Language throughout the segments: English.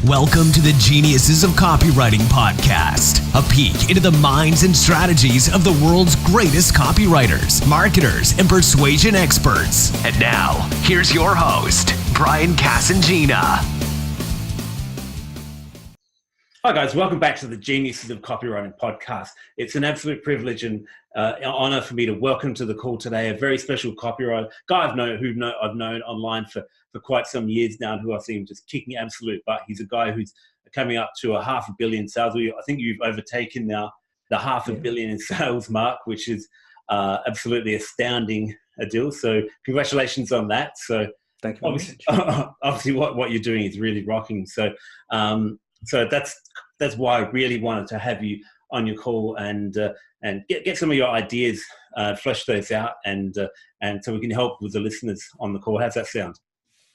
Welcome to the Geniuses of Copywriting Podcast, a peek into the minds and strategies of the world's greatest copywriters, marketers, and persuasion experts. And now, here's your host, Brian Casangina. Hi guys, welcome back to the Geniuses of Copywriting Podcast. It's an absolute privilege and honor for me to welcome to the call today a very special copywriter, guy I've known online for quite some years now, and who I see him just kicking absolute butt. He's a guy who's coming up to a $500 million sales. I think you've overtaken now the $500 million in sales mark, which is absolutely astounding, Adil. So congratulations on that. So thank you. Obviously, what you're doing is really rocking. So that's why I really wanted to have you on your call and get some of your ideas, flesh those out, and so we can help with the listeners on the call. How's that sound?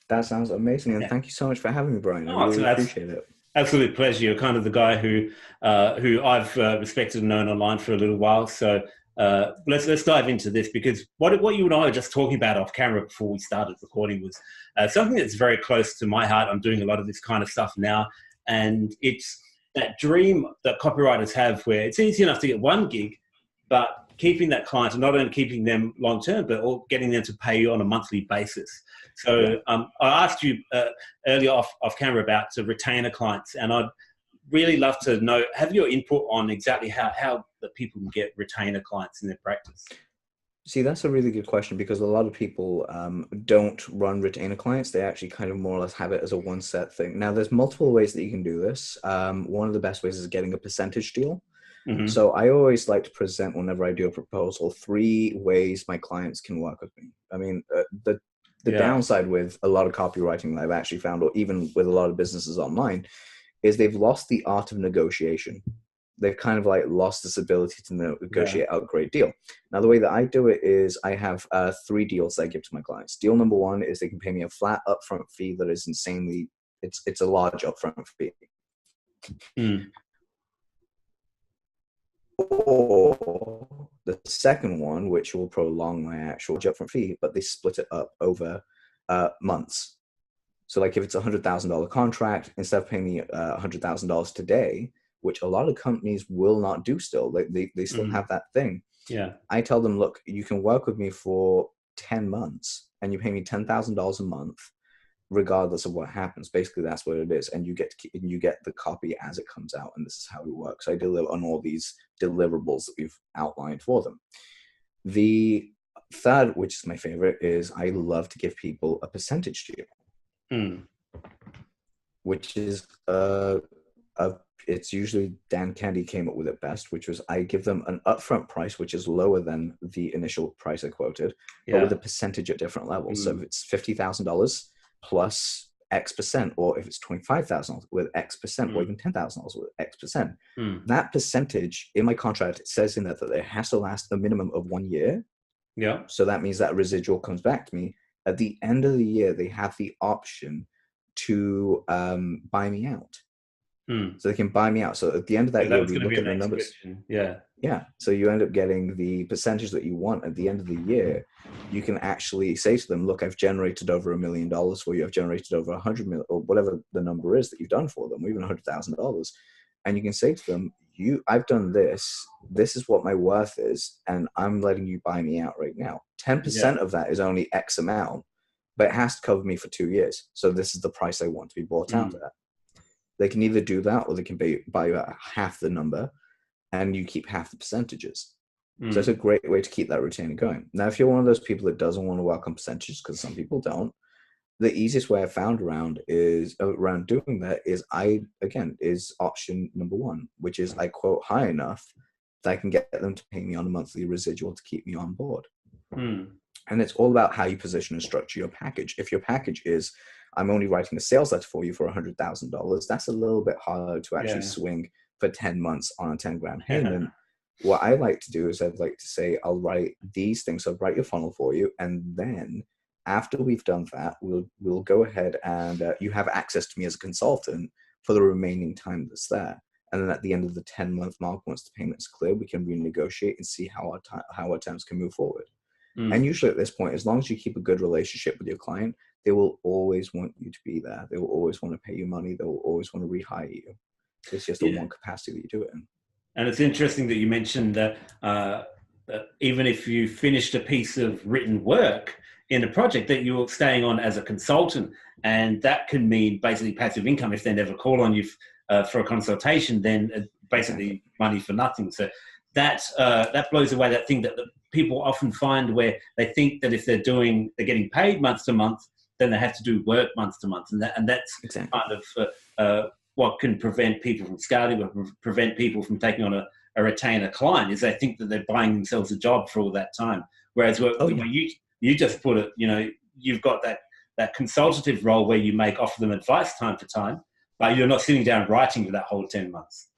That sounds amazing, and thank you so much for having me, Brian. I really appreciate it. Absolute pleasure. You're kind of the guy who I've respected and known online for a little while. So let's dive into this, because what you and I were just talking about off camera before we started recording was something that's very close to my heart. I'm doing a lot of this kind of stuff now, and it's that dream that copywriters have where it's easy enough to get one gig, but keeping that client, and not only keeping them long term, but all getting them to pay you on a monthly basis. So I asked you earlier off camera about to retainer clients, and I'd really love to know, have your input on exactly how the people can get retainer clients in their practice. See, that's a really good question, because a lot of people don't run retainer clients. They actually kind of more or less have it as a one set thing. Now, there's multiple ways that you can do this. One of the best ways is getting a percentage deal. Mm-hmm. So I always like to present, whenever I do a proposal, 3 ways my clients can work with me. I mean, the downside with a lot of copywriting that I've actually found, or even with a lot of businesses online, is they've lost the art of negotiation. They've kind of like lost this ability to negotiate out a great deal. Now, the way that I do it is I have 3 deals that I give to my clients. Deal number 1 is they can pay me a flat upfront fee that is insanely, it's a large upfront fee. Mm. Or the second one, which will prolong my actual upfront fee, but they split it up over months. So like if it's a $100,000 contract, instead of paying me $100,000 today, which a lot of companies will not do still, they still have that thing. Yeah. I tell them, look, you can work with me for 10 months and you pay me $10,000 a month, regardless of what happens. Basically, that's what it is. And you get the copy as it comes out. And this is how it works. I deliver on all these deliverables that we've outlined for them. The third, which is my favorite, is I love to give people a percentage deal, which is it's usually Dan Candy came up with it best, which was I give them an upfront price, which is lower than the initial price I quoted, but with a percentage at different levels. So if it's $50,000 plus X percent, or if it's $25,000 with X percent, or even $10,000 with X percent, that percentage in my contract, it says in there that it has to last a minimum of 1 year. Yeah. So that means that residual comes back to me at the end of the year. They have the option to buy me out. So they can buy me out. So at the end of that year, we look at the numbers. Yeah. So you end up getting the percentage that you want at the end of the year. You can actually say to them, look, I've generated over $1 million for you. I've generated over 100 million, or whatever the number is that you've done for them, or even $100,000. And you can say to them, I've done this. This is what my worth is. And I'm letting you buy me out right now. 10% of that is only X amount, but it has to cover me for 2 years. So this is the price I want to be bought out at. They can either do that, or they can buy you at half the number and you keep half the percentages. So it's a great way to keep that retainer going. Now, if you're one of those people that doesn't want to work on percentages, because some people don't, the easiest way I found around doing that is option number 1, which is I quote high enough that I can get them to pay me on a monthly residual to keep me on board. And it's all about how you position and structure your package. If your package is, I'm only writing a sales letter for you for $100,000, that's a little bit harder to actually swing for 10 months on a 10 grand payment. What I like to do is I'd like to say, I'll write these things. I'll write your funnel for you. And then after we've done that, we'll go ahead and you have access to me as a consultant for the remaining time that's there. And then at the end of the 10-month mark, once the payment's clear, we can renegotiate and see how our terms can move forward. And usually at this point, as long as you keep a good relationship with your client, they will always want you to be there. They will always want to pay you money. They will always want to rehire you. It's just the one capacity that you do it in. And it's interesting that you mentioned that even if you finished a piece of written work in a project, that you're staying on as a consultant, and that can mean basically passive income. If they never call on you for a consultation, then basically money for nothing. So that blows away that thing that people often find, where they think that if they're getting paid month to month, then they have to do work month to month, and that's kind of what can prevent people from scaling, or prevent people from taking on a retainer client, is they think that they're buying themselves a job for all that time. Whereas when you just put it, you've got that consultative role where you offer them advice time to time, but you're not sitting down writing for that whole 10 months.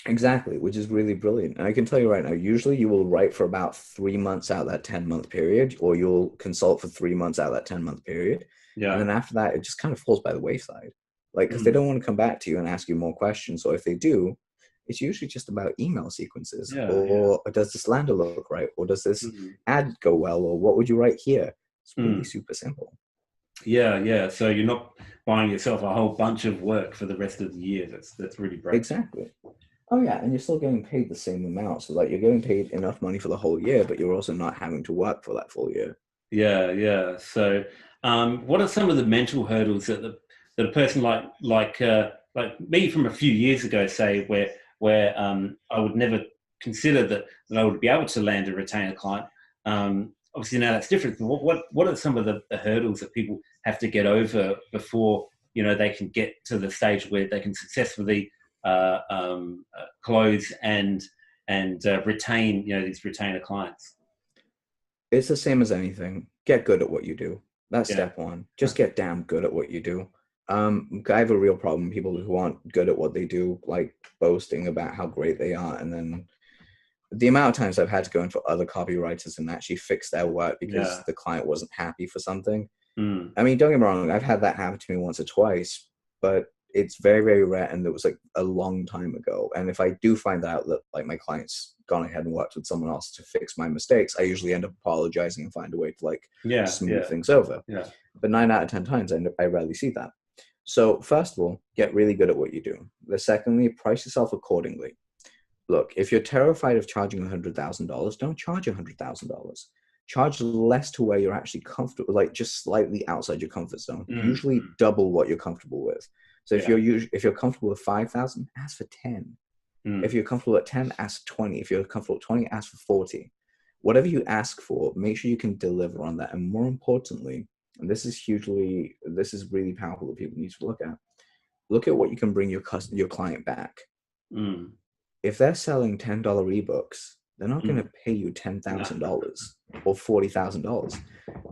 Exactly, which is really brilliant. And I can tell you right now, usually you will write for about 3 months out of that 10-month period, or you'll consult for 3 months out of that 10-month period. Yeah. And then after that, it just kind of falls by the wayside. Because they don't want to come back to you and ask you more questions. Or if they do, it's usually just about email sequences. Or does this lander look right? Or does this ad go well? Or what would you write here? It's really super simple. Yeah. So you're not buying yourself a whole bunch of work for the rest of the year. That's really great. Exactly. Oh yeah, and you're still getting paid the same amount. So you're getting paid enough money for the whole year, but you're also not having to work for that full year. Yeah. So what are some of the mental hurdles that a person like me from a few years ago, say, where I would never consider that I would be able to land a retainer client? Obviously now that's different. What are some of the hurdles that people have to get over before they can get to the stage where they can successfully close and retain these retainer clients? It's the same as anything. Get good at what you do. That's step one. Just get damn good at what you do. I have a real problem with people who aren't good at what they do, like boasting about how great they are, and then the amount of times I've had to go in for other copywriters and actually fix their work because the client wasn't happy for something. I mean, don't get me wrong, I've had that happen to me once or twice, but it's very, very rare, and it was a long time ago. And if I do find out that my client's gone ahead and worked with someone else to fix my mistakes, I usually end up apologizing and find a way to smooth things over. Yeah. But 9 out of 10 times, I rarely see that. So first of all, get really good at what you do. Secondly, price yourself accordingly. Look, if you're terrified of charging $100,000, don't charge $100,000. Charge less to where you're actually comfortable, just slightly outside your comfort zone. Usually double what you're comfortable with. So if you're comfortable with 5,000, ask for 10. If you're comfortable at 10, ask 20. If you're comfortable at 20, ask for 40. Whatever you ask for, make sure you can deliver on that. And more importantly, and this is really powerful that people need to look at what you can bring your client back. If they're selling $10 ebooks, they're not going to pay you $10,000 or $40,000.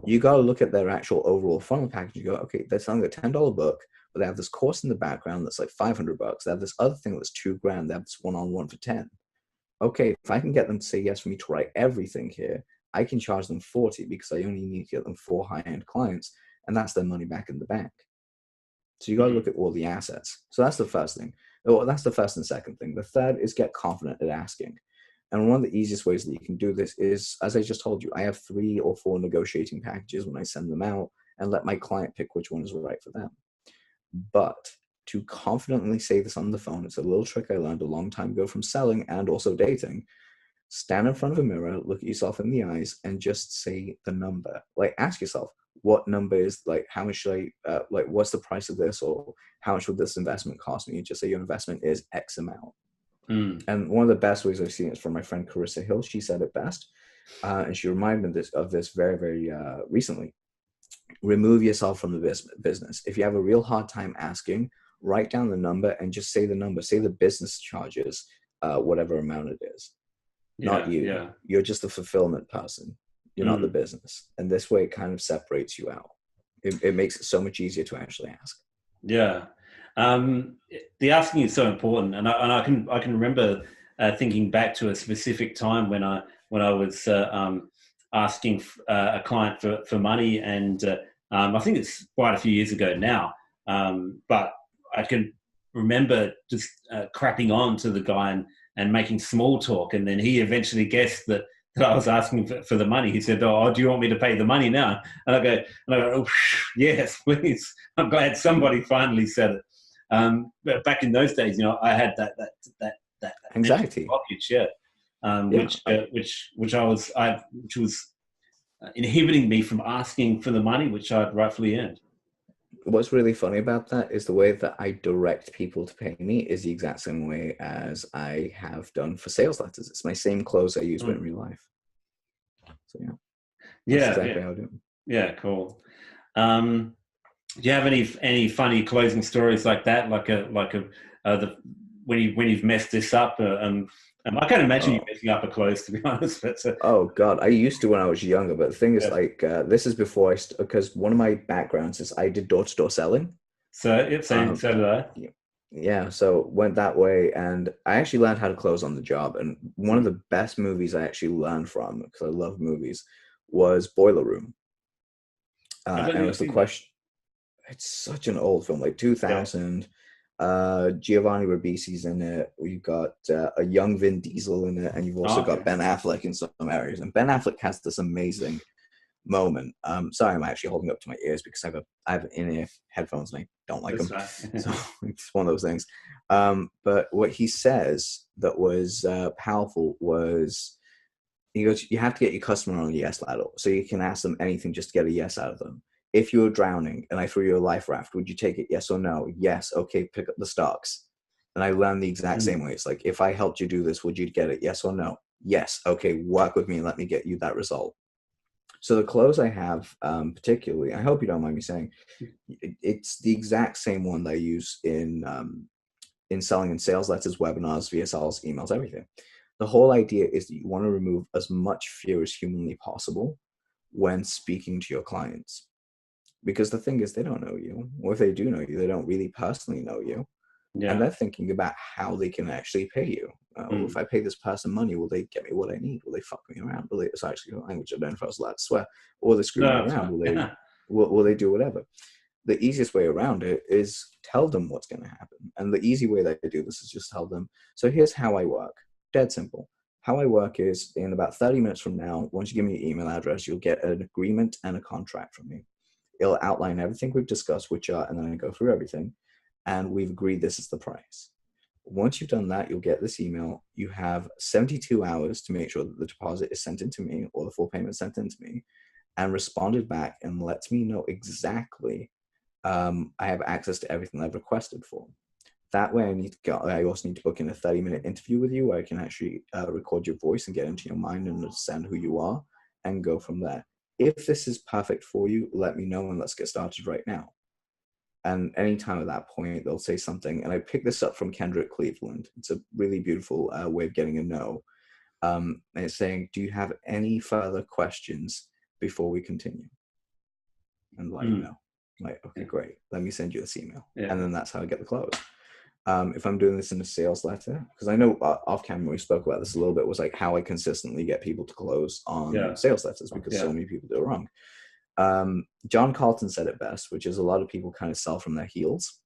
You got to look at their actual overall funnel package. You go, okay, they're selling a $10 book, but they have this course in the background that's $500. They have this other thing that's $2,000. They have this one-on-one for 10. Okay, if I can get them to say yes for me to write everything here, I can charge them 40 because I only need to get them 4 high-end clients, and that's their money back in the bank. So you got to look at all the assets. So that's the first thing. Well, that's the first and second thing. The third is get confident at asking. And one of the easiest ways that you can do this is, as I just told you, I have 3 or 4 negotiating packages when I send them out and let my client pick which one is right for them. But to confidently say this on the phone, it's a little trick I learned a long time ago from selling and also dating. Stand in front of a mirror, look at yourself in the eyes, and just say the number. Ask yourself, what number is, how much should I, what's the price of this, or how much would this investment cost me? Just say your investment is X amount. And one of the best ways I've seen it is from my friend Carissa Hill. She said it best, and she reminded me of this very, very recently. Remove yourself from the business. If you have a real hard time asking, write down the number and just say the number. Say the business charges whatever amount it is. Not you. Yeah. You're just a fulfillment person. You're not the business. And this way it kind of separates you out. It makes it so much easier to actually ask. Yeah. The asking is so important. And I can remember thinking back to a specific time when I was asking a client for money, and I think it's quite a few years ago now. But I can remember just crapping on to the guy and making small talk, and then he eventually guessed that that I was asking for the money. He said, "Oh, do you want me to pay the money now?" And I go, "Oh, yes, please." I'm glad somebody finally said it. But back in those days, I had that Anxiety. blockage, yeah, Yeah. which was inhibiting me from asking for the money which I'd rightfully earned. What's really funny about that is the way that I direct people to pay me is the exact same way as I have done for sales letters. It's my same close I use in real life. So that's exactly how I do it. Yeah, cool. Do you have any funny closing stories like that? When you've messed this up? I can't imagine you messing up a close, to be honest. But oh God, I used to when I was younger. But the thing is, this is before because one of my backgrounds is I did door-to-door selling. So so did I. Yeah, so went that way, and I actually learned how to close on the job. And one of the best movies I actually learned from, because I love movies, was Boiler Room. And it was the question. It's such an old film, like 2000. Giovanni Ribisi's in it. We've got a young Vin Diesel in it, and you've also got Ben Affleck in some areas. And Ben Affleck has this amazing moment. Sorry, I'm actually holding up to my ears because I have in-ear headphones and I don't like them. Right. So it's one of those things. But what he says that was powerful was, he goes, "You have to get your customer on a yes ladder, so you can ask them anything just to get a yes out of them. If you were drowning and I threw you a life raft, would you take it? Yes or no? Yes. Okay, pick up the stocks." And I learned the exact same way. It's like, if I helped you do this, would you get it? Yes or no? Yes. Okay, work with me and let me get you that result. So the close I have, particularly, I hope you don't mind me saying, it's the exact same one that I use in selling in sales letters, webinars, VSLs, emails, everything. The whole idea is that you want to remove as much fear as humanly possible when speaking to your clients. Because the thing is, they don't know you. Or if they do know you, they don't really personally know you. Yeah. And they're thinking about how they can actually pay you. If I pay this person money, will they get me what I need? Will they fuck me around? Will they, it's actually a language I don't know if I was allowed to swear. Or will they screw me around? Will they do whatever? The easiest way around it is tell them what's going to happen. And the easy way that I do this is just tell them, so here's how I work. Dead simple. How I work is, in about 30 minutes from now, once you give me your email address, you'll get an agreement and a contract from me. It'll outline everything we've discussed, and then I go through everything. And we've agreed this is the price. Once you've done that, you'll get this email. You have 72 hours to make sure that the deposit is sent into me, or the full payment sent into me, and responded back and lets me know exactly I have access to everything I've requested for. That way I also need to book in a 30-minute interview with you where I can actually record your voice and get into your mind and understand who you are and go from there. If this is perfect for you, let me know and let's get started right now. And anytime at that point, they'll say something. And I picked this up from Kendrick Cleveland. It's a really beautiful way of getting a no. And it's saying, "Do you have any further questions before we continue?" And no. Like, okay, great. Let me send you this email. Yeah. And then that's how I get the close. If I'm doing this in a sales letter, because I know off camera we spoke about this a little bit, was like how I consistently get people to close on sales letters, because so many people do it wrong. John Carlton said it best, which is a lot of people kind of sell from their heels.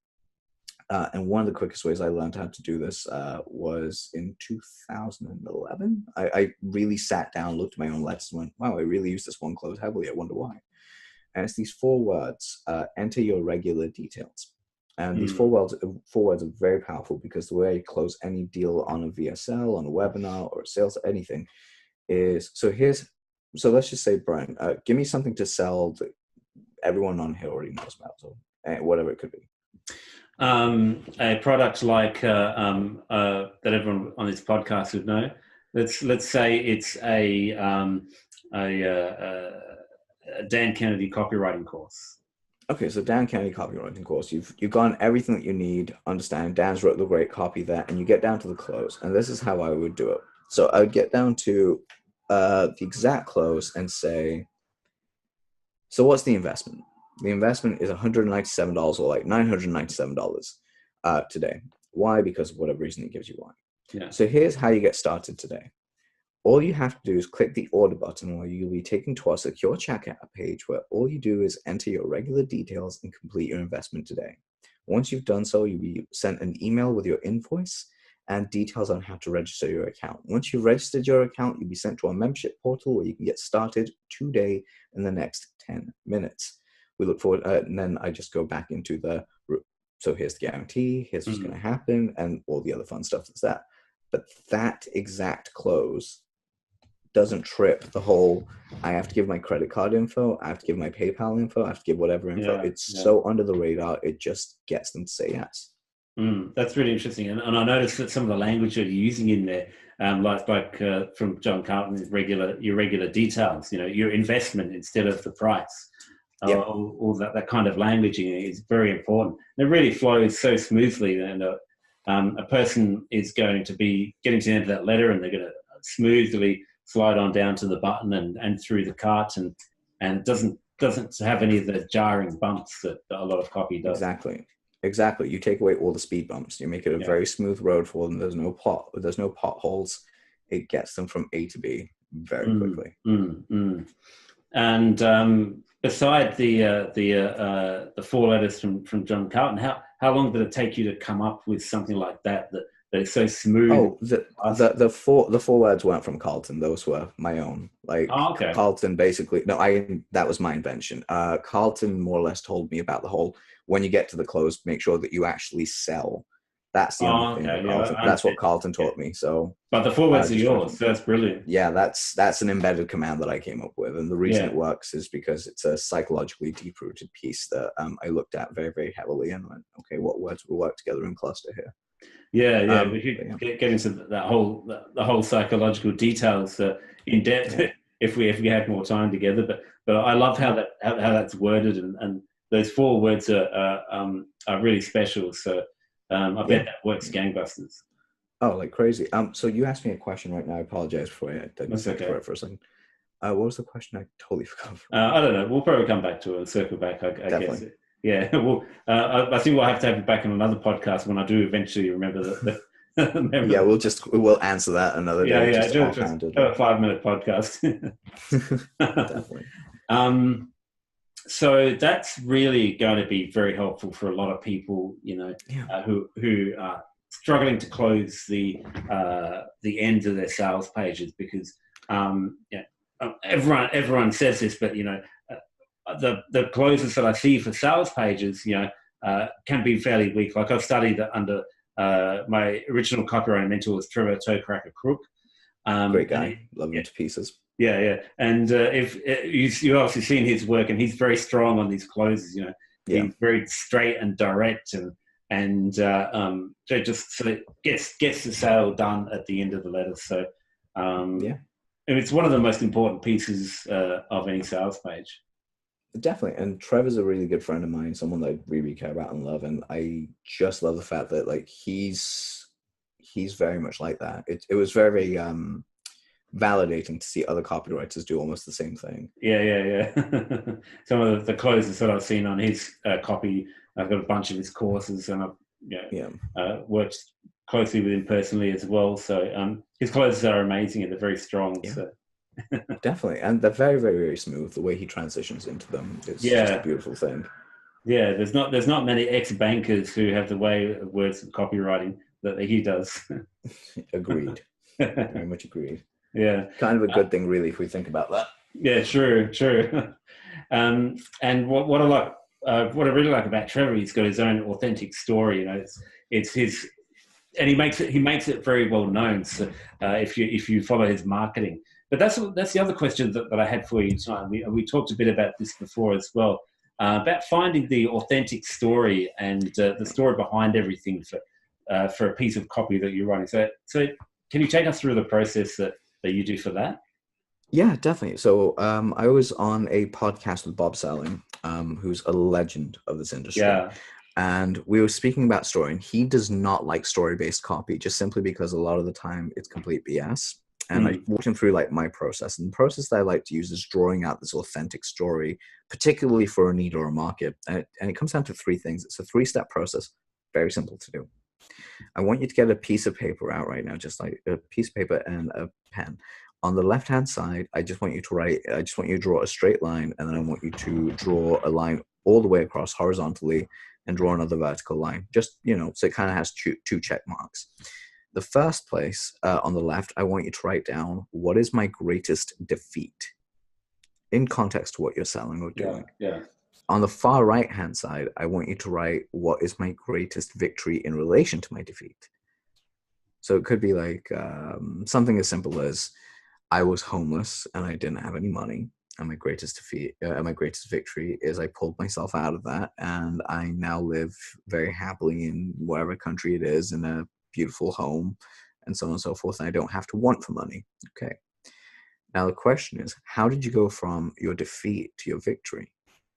And one of the quickest ways I learned how to do this was in 2011. I really sat down, looked at my own letters and went, wow, I really use this one close heavily. I wonder why. And it's these 4 words, enter your regular details. And these 4 words are very powerful, because the way I close any deal on a VSL, on a webinar or a sales, anything is, so let's just say, Brian, give me something to sell that everyone on here already knows about, so whatever it could be. A product like that everyone on this podcast would know. Let's say it's a Dan Kennedy copywriting course. Okay, so Dan Kennedy copywriting course. You've gotten everything that you need. Understand, Dan's wrote the great copy there, and you get down to the close. And this is how I would do it. So I would get down to the exact close and say, so what's the investment? The investment is $197 or like $997 today. Why? Because of whatever reason it gives you why. Yeah. So here's how you get started today. All you have to do is click the order button, where you'll be taken to our secure checkout page, where all you do is enter your regular details and complete your investment today. Once you've done so, you'll be sent an email with your invoice, and details on how to register your account. Once you've registered your account, you'll be sent to our membership portal where you can get started today in the next 10 minutes. We look forward, and then I just go back into so here's the guarantee, here's what's going to happen, and all the other fun stuff that's that. But that exact close doesn't trip the whole, I have to give my credit card info, I have to give my PayPal info, I have to give whatever info. It's so under the radar, it just gets them to say yes. That's really interesting. And I noticed that some of the language that you're using in there, like from John Carlton, is your regular details, your investment instead of the price. All that kind of languaging is very important. And it really flows so smoothly, and a person is going to be getting to the end of that letter, and they're going to smoothly slide on down to the button and through the cart, and it doesn't have any of the jarring bumps that a lot of copy does. Exactly. You take away all the speed bumps. You make it a very smooth road for them. There's no potholes. It gets them from A to B very quickly. And beside the 4 letters from John Carlton, how long did it take you to come up with something like that is so smooth? Oh, the four words weren't from Carlton. Those were my own. Carlton basically, that was my invention. Carlton more or less told me about the whole, when you get to the close, make sure that you actually sell. That's the only thing. That's what Carlton taught me. So, but the 4 words are yours. So that's brilliant. Yeah, that's an embedded command that I came up with, and the reason it works is because it's a psychologically deep-rooted piece that I looked at very, very heavily and went, okay, what words will work together in cluster here? We could get into the whole psychological details in depth if we had more time together. But I love how that's worded, and those 4 words are really special. So I bet that works gangbusters. Oh, like crazy. So you asked me a question right now. I apologize for it. I didn't think for it for a second. What was the question? I totally forgot. I don't know. We'll probably come back to it and circle back. I guess. Yeah. Well, I think we'll have to have you back on another podcast when I do eventually remember the we'll answer that another day. Do a 5-minute podcast. Definitely. So that's really going to be very helpful for a lot of people, who are struggling to close the end of their sales pages, because everyone says this, but the closes that I see for sales pages, can be fairly weak. Like I've studied under my original copywriting mentor was Trevor Toecracker Crook. Great guy, love him to pieces. Yeah. And if you've obviously seen his work, and he's very strong on these closes. He's very straight and direct, and just so gets the sale done at the end of the letter. So and it's one of the most important pieces of any sales page. Definitely. And Trevor's a really good friend of mine, someone that I really care about and love, and I just love the fact that he's very much like that. It was very validating to see other copywriters do almost the same thing. Yeah. Some of the closes that I've seen on his copy, I've got a bunch of his courses, and I've worked closely with him personally as well. So his closes are amazing, and they're very strong. Yeah. So. Definitely, and they're very, very, very smooth. The way he transitions into them is just a beautiful thing. Yeah, there's not many ex-bankers who have the way of words and copywriting that he does. Agreed. Very much agreed. Yeah, kind of a good thing, really, if we think about that. Yeah, true. And what I really like about Trevor, he's got his own authentic story. It's his, and he makes it very well known. So if you follow his marketing. But that's the other question that I had for you tonight. We talked a bit about this before as well, about finding the authentic story and the story behind everything for a piece of copy that you're writing. So can you take us through the process that you do for that? Yeah, definitely. So I was on a podcast with Bob Selling, who's a legend of this industry. Yeah. And we were speaking about story, and he does not like story-based copy, just simply because a lot of the time it's complete BS. And I walked him through my process. And the process that I like to use is drawing out this authentic story, particularly for a need or a market. And it comes down to 3 things. It's a 3-step process, very simple to do. I want you to get a piece of paper out right now, just like a piece of paper and a pen. On the left-hand side, I just want you to draw a straight line, and then I want you to draw a line all the way across horizontally and draw another vertical line, just, so it kind of has 2 check marks. the first place on the left, I want you to write down, what is my greatest defeat in context to what you're selling or doing. Yeah. On the far right-hand side, I want you to write, what is my greatest victory in relation to my defeat? So it could be like something as simple as, I was homeless and I didn't have any money. And my greatest victory is I pulled myself out of that, and I now live very happily in whatever country it is, in a beautiful home, and so on and so forth. And I don't have to want for money. Okay. Now the question is, how did you go from your defeat to your victory?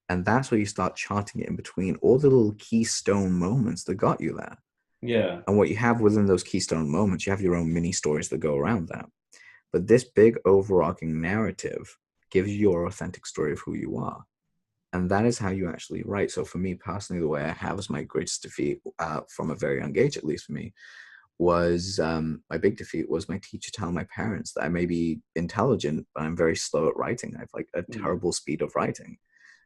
And that's where you start charting it in between all the little keystone moments that got you there. Yeah. And what you have within those keystone moments, you have your own mini stories that go around that. But this big overarching narrative gives you your authentic story of who you are. And that is how you actually write. So for me personally, the way I have as my greatest defeat from a very young age, at least for me, was my big defeat was my teacher telling my parents that I may be intelligent, but I'm very slow at writing. I have like a terrible speed of writing.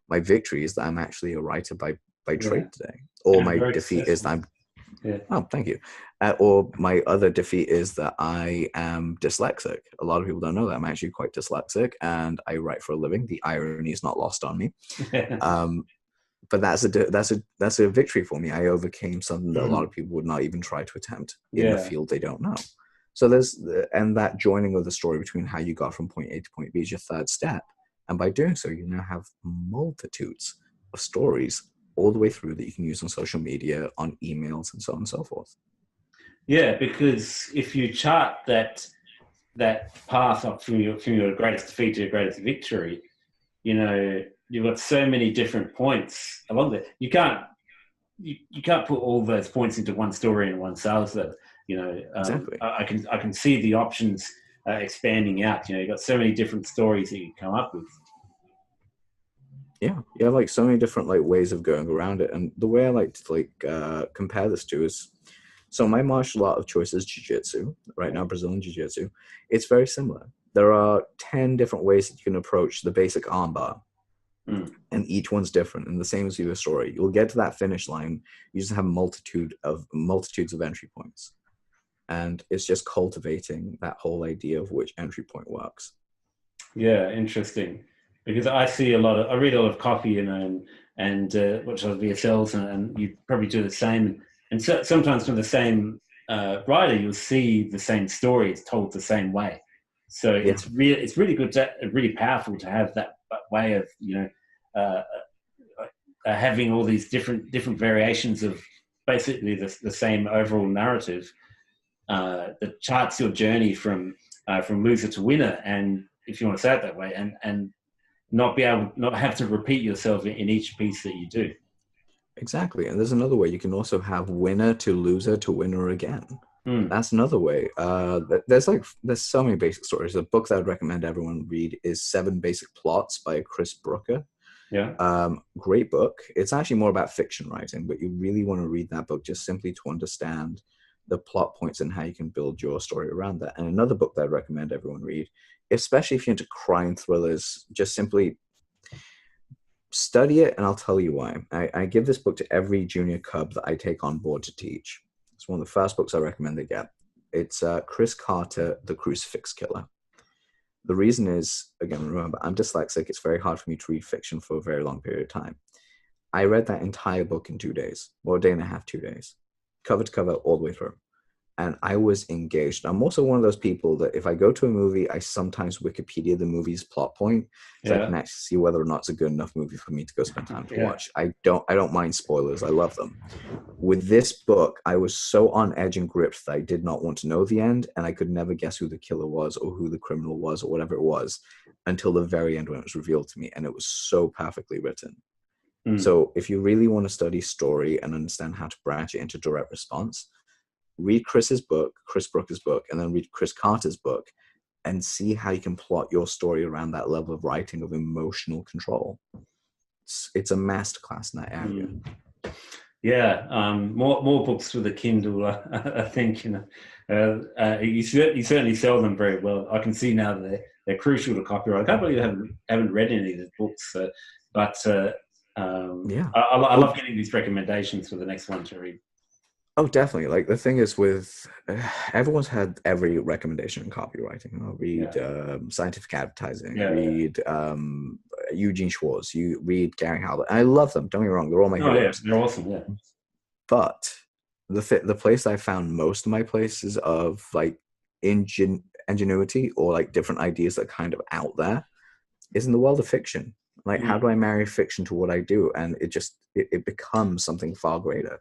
My victory is that I'm actually a writer by trade today. Or my defeat is that I'm oh, thank you. Or my other defeat is that I am dyslexic. A lot of people don't know that I'm actually quite dyslexic, and I write for a living. The irony is not lost on me. But that's a victory for me. I overcame something that a lot of people would not even try to attempt in the field they don't know. So and that joining of the story between how you got from point A to point B is your third step. And by doing so, you now have multitudes of stories all the way through that you can use on social media, on emails, and so on and so forth. Yeah, because if you chart that path up from your greatest defeat to your greatest victory, you've got so many different points along there. You can't put all those points into one story and one sales letter. Exactly. I can see the options expanding out. You've got so many different stories that you can come up with. Yeah, you have like so many different like ways of going around it. And the way I like to compare this to is, so my martial art of choice is jiu-jitsu, right now, Brazilian jiu-jitsu. It's very similar. There are 10 different ways that you can approach the basic armbar. And each one's different. And the same as your story. You'll get to that finish line. You just have multitudes of entry points. And it's just cultivating that whole idea of which entry point works. Yeah, interesting. Because I read a lot of copy, and watch a lot of VSLs, and you probably do the same. And so, sometimes from the same writer, you'll see the same story. It's told the same way. So it's really good, really powerful to have that way of having all these different variations of basically the same overall narrative that charts your journey from loser to winner, and if you want to say it that way, and not have to repeat yourself in each piece that you do. Exactly. And there's another way. You can also have winner to loser to winner again. That's another way. There's so many basic stories. The book that I'd recommend everyone read is 7 Basic Plots by Chris Brooker. Yeah. Great book. It's actually more about fiction writing, but you really want to read that book just simply to understand the plot points and how you can build your story around that. And another book that I'd recommend everyone read, especially if you're into crime thrillers, just simply study it, and I'll tell you why. I give this book to every junior cub that I take on board to teach. It's one of the first books I recommend they get. It's Chris Carter, The Crucifix Killer. The reason is, again, remember, I'm dyslexic. It's very hard for me to read fiction for a very long period of time. I read that entire book in 2 days, or a day and a half, 2 days, cover to cover, all the way through. And I was engaged. I'm also one of those people that if I go to a movie, I sometimes Wikipedia the movie's plot point, so I can actually see whether or not it's a good enough movie for me to go spend time to watch. I don't mind spoilers. I love them. With this book, I was so on edge and gripped that I did not want to know the end, and I could never guess who the killer was or who the criminal was or whatever it was until the very end when it was revealed to me, and it was so perfectly written. So if you really want to study story and understand how to branch it into direct response, read Chris Brooker's book, and then read Chris Carter's book, and see how you can plot your story around that level of writing of emotional control. It's a masterclass in that area. More books for the Kindle. I think you certainly sell them very well. I can see now that they're crucial to copyright. I can't believe you haven't read any of these books, I love getting these recommendations for the next one to read. Oh, definitely. Like the thing is with everyone's had every recommendation in copywriting. Read Scientific Advertising, read Eugene Schwartz, you read Gary Halbert. I love them. Don't get me wrong; they're all my heroes. Yeah, they're awesome. Yeah, but the place I found most of my places of like ingenuity or like different ideas that are kind of out there is in the world of fiction. Like, how do I marry fiction to what I do? And it becomes something far greater.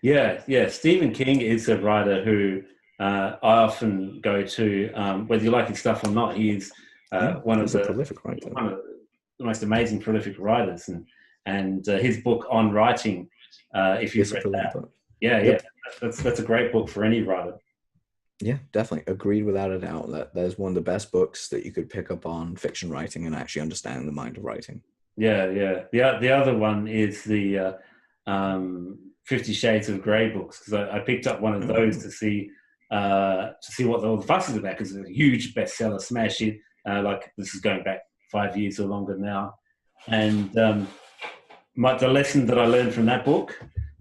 Yeah. Stephen King is a writer who I often go to, whether you like his stuff or not. He's one of the most amazing prolific writers, and his book on writing. If you've read that, that's a great book for any writer. Yeah, definitely. Agreed without a doubt that is one of the best books that you could pick up on fiction writing and actually understand the mind of writing. Yeah. The other one is the 50 Shades of Grey books, because I picked up one of those to see what all the fuss is about, because it's a huge bestseller, smash hit. Like, this is going back 5 years or longer now. And the lesson that I learned from that book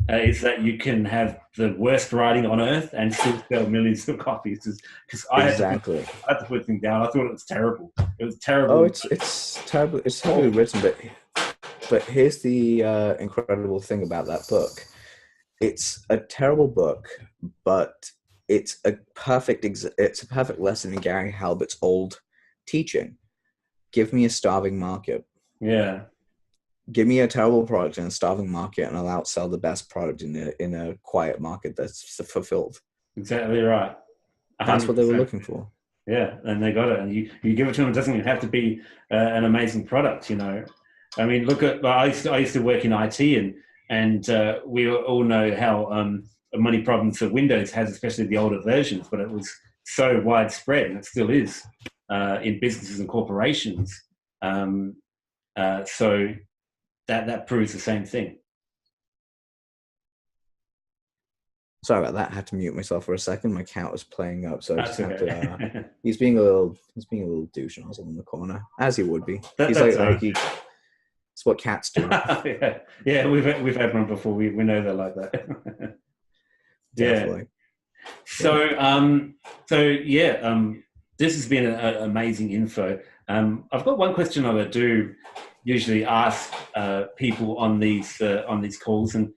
is that you can have the worst writing on earth and still sell millions of copies. Because I had to put things down. I thought it was terrible. It was terrible. Oh, it's terrible. It's terribly written, but here's the incredible thing about that book. It's a terrible book, but it's a perfect lesson in Gary Halbert's old teaching. Give me a starving market. Yeah. Give me a terrible product in a starving market, and I'll outsell the best product in a quiet market that's fulfilled. Exactly right. 100%. That's what they were looking for. Yeah, and they got it. And you give it to them. It doesn't even have to be an amazing product, you know. I mean, look at, I used to work in IT, and we all know how many problems that Windows has, especially the older versions, but it was so widespread, and it still is in businesses and corporations. So that proves the same thing. Sorry about that. I had to mute myself for a second. My cat was playing up, so I just had to. He's being a little douche nozzle in the corner, as he would be. It's what cats do. Yeah, we've had one before. We know they're like that. Definitely. Yeah. This has been an amazing info. I've got one question I do usually ask people on these calls, and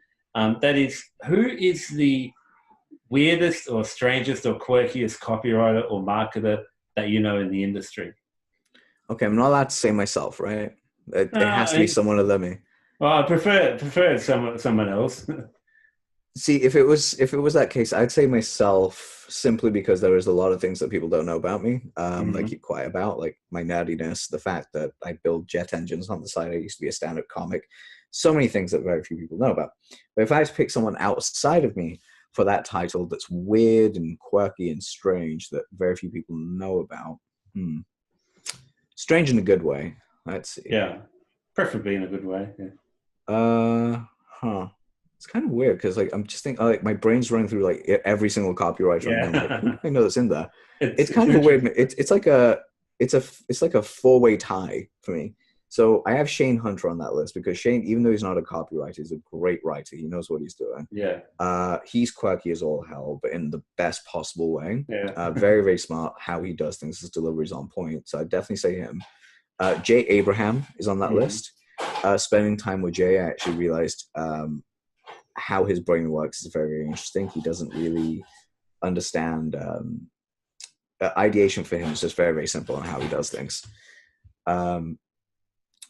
that is, who is the weirdest or strangest or quirkiest copywriter or marketer that you know in the industry? Okay, I'm not allowed to say myself, right? It has to be someone other than me. Well, I prefer someone else. See, if it was that case, I'd say myself, simply because there is a lot of things that people don't know about me. I keep quiet about, like my nerdiness, the fact that I build jet engines on the side. I used to be a stand-up comic. So many things that very few people know about. But if I had to pick someone outside of me for that title that's weird and quirky and strange that very few people know about, strange in a good way. Let's see. Yeah, preferably in a good way. Yeah. It's kind of weird because I'm just thinking, like, my brain's running through like every single copywriter. Yeah. I know that's in there. It's kind of a weird. It's like a four-way tie for me. So I have Shane Hunter on that list because Shane, even though he's not a copywriter, he's a great writer. He knows what he's doing. Yeah. He's quirky as all hell, but in the best possible way. Yeah. Very, very smart. How he does things, his delivery is on point. So I'd definitely say him. Jay Abraham is on that list. Spending time with Jay, I actually realized how his brain works is very, very interesting. He doesn't really understand ideation. For him is just very, very simple on how he does things.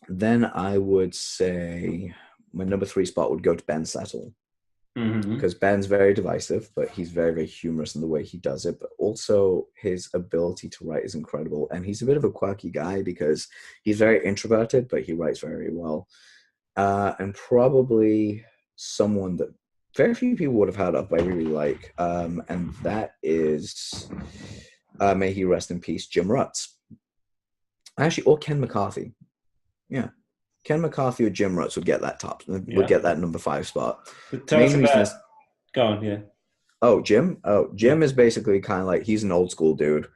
Then I would say my number 3 spot would go to Ben Settle, because Ben's very divisive, but he's very, very humorous in the way he does it. But also his ability to write is incredible. And he's a bit of a quirky guy because he's very introverted, but he writes very, very well. And probably someone that very few people would have heard of, but I really like. And that is, may he rest in peace, Jim Rutz. Actually, or Ken McCarthy. Yeah. Ken McCarthy or Jim Rutz would get that get that number 5 spot. Tell us about, go on, yeah. Oh, Jim? Jim is basically kind of like, he's an old school dude.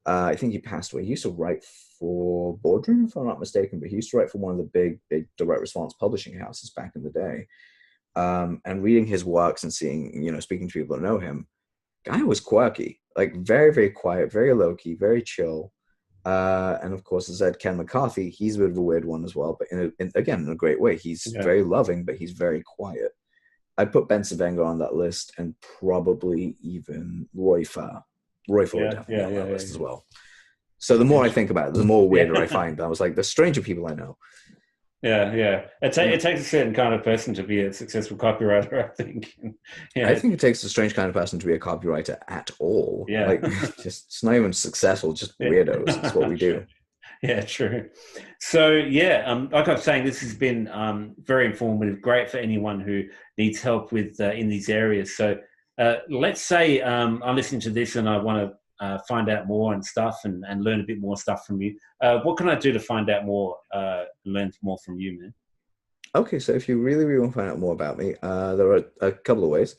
I think he passed away. He used to write for Boardroom, if I'm not mistaken, but he used to write for one of the big direct response publishing houses back in the day. and reading his works and seeing, speaking to people that know him, guy was quirky, like very, very quiet, very low key, very chill. And of course, as I said, Ken McCarthy, he's a bit of a weird one as well, but again, in a great way. He's very loving, but he's very quiet. I'd put Ben Savenga on that list, and probably even Roy Fair. Roy Fair definitely on that list as well. So the more I think about it, the more weirder I find. I was like, the stranger people I know. Yeah. It takes a certain kind of person to be a successful copywriter, I think. I think it takes a strange kind of person to be a copywriter at all. Yeah. Like, it's not even successful, just weirdos. That's what we do. Yeah, true. So, like I was saying, this has been very informative, great for anyone who needs help with in these areas. So let's say I'm listening to this and I want to find out more and stuff and learn a bit more stuff from you. What can I do to find out more, learn more from you, man? Okay, so if you really, really want to find out more about me, there are a couple of ways.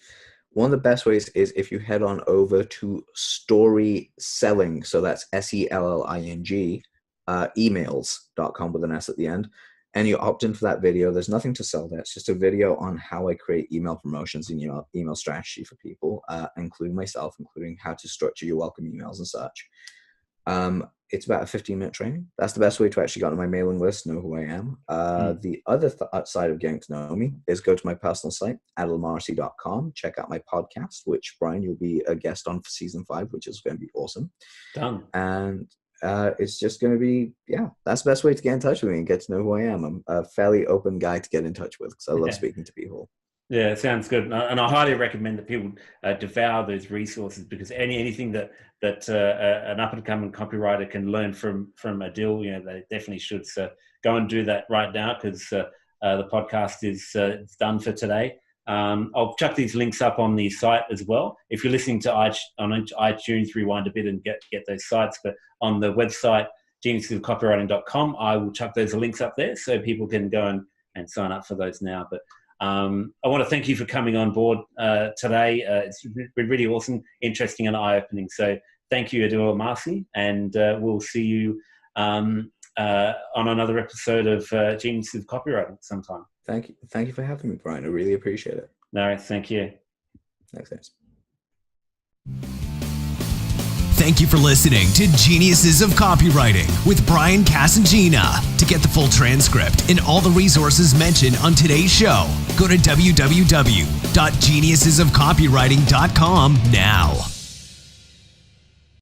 One of the best ways is if you head on over to Story Selling. So that's SELLING, emails.com with an S at the end. And you opt in for that video. There's nothing to sell there. It's just a video on how I create email promotions and email strategy for people, including myself, including how to structure your welcome emails and such. It's about a 15-minute training. That's the best way to actually get on my mailing list, know who I am. The other side of getting to know me is go to my personal site, adilamarsi.com. Check out my podcast, which, Brian, you'll be a guest on for season 5, which is going to be awesome. Done. And it's just going to be, that's the best way to get in touch with me and get to know who I am. I'm a fairly open guy to get in touch with because I love speaking to people. Yeah, it sounds good. And I highly recommend that people devour those resources, because anything that an up-and-coming copywriter can learn from Adil, they definitely should. So go and do that right now, because the podcast is done for today. I'll chuck these links up on the site as well. If you're listening to iTunes, rewind a bit and get those sites. But on the website, geniusesofcopywriting.com, I will chuck those links up there so people can go and sign up for those now. But I want to thank you for coming on board today. It's been really awesome, interesting, and eye-opening. So thank you, Adil Amarsi, and we'll see you on another episode of Geniuses of Copywriting sometime. Thank you. Thank you for having me, Brian. I really appreciate it. No, thank you. Thanks, guys. Thank you for listening to Geniuses of Copywriting with Brian Casangina. To get the full transcript and all the resources mentioned on today's show, go to www.geniusesofcopywriting.com now.